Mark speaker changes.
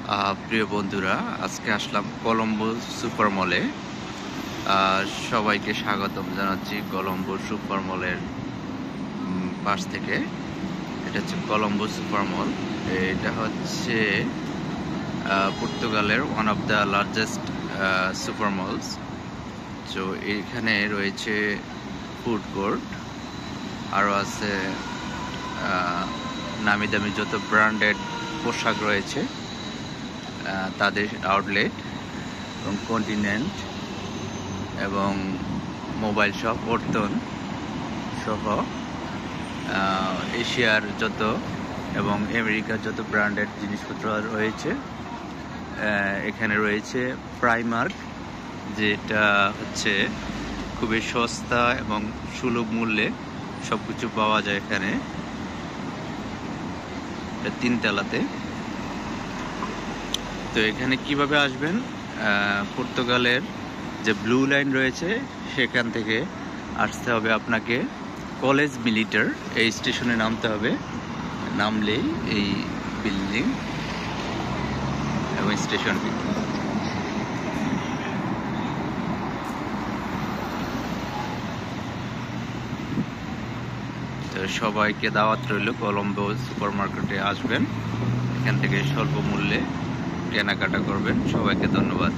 Speaker 1: প্রিয় বন্ধুরা, আজকে আসলাম কলম্বো সুপার মলে। সবাইকে স্বাগতম জানাচ্ছি কলম্বো সুপার মলের পাশ থেকে। এটা হচ্ছে কলম্বো সুপার মল। এটা হচ্ছে পর্তুগালের one of the largest super malls. তো এখানে রয়েছে ফুড কোর্ট, আরও আছে নামি দামি যত ব্র্যান্ডেড পোশাক রয়েছে তাদের আউটলেট, এবং কন্টিনেন্ট এবং মোবাইল শপ, বর্তন সহ এশিয়ার যত এবং আমেরিকার যত ব্র্যান্ডেড জিনিসপত্র রয়েছে। এখানে রয়েছে প্রাইমার্ক, যেটা হচ্ছে খুবই সস্তা এবং সুলভ মূল্যে সব কিছু পাওয়া যায় এখানে। তিনতলাতে। তো এখানে কিভাবে আসবেন? পর্তুগালের যে ব্লু লাইন রয়েছে সেখান থেকে আসতে হবে আপনাকে কলেজ মিলিটার, এই স্টেশনে নামতে হবে। নামলেই এই বিল্ডিং এবং স্টেশনটি। তো সবাইকে দাওয়াত রইল, কলম্বো সুপার মার্কেটে আসবেন, এখান থেকে স্বল্প মূল্যে কেনাকাটা করবেন। সবাইকে ধন্যবাদ।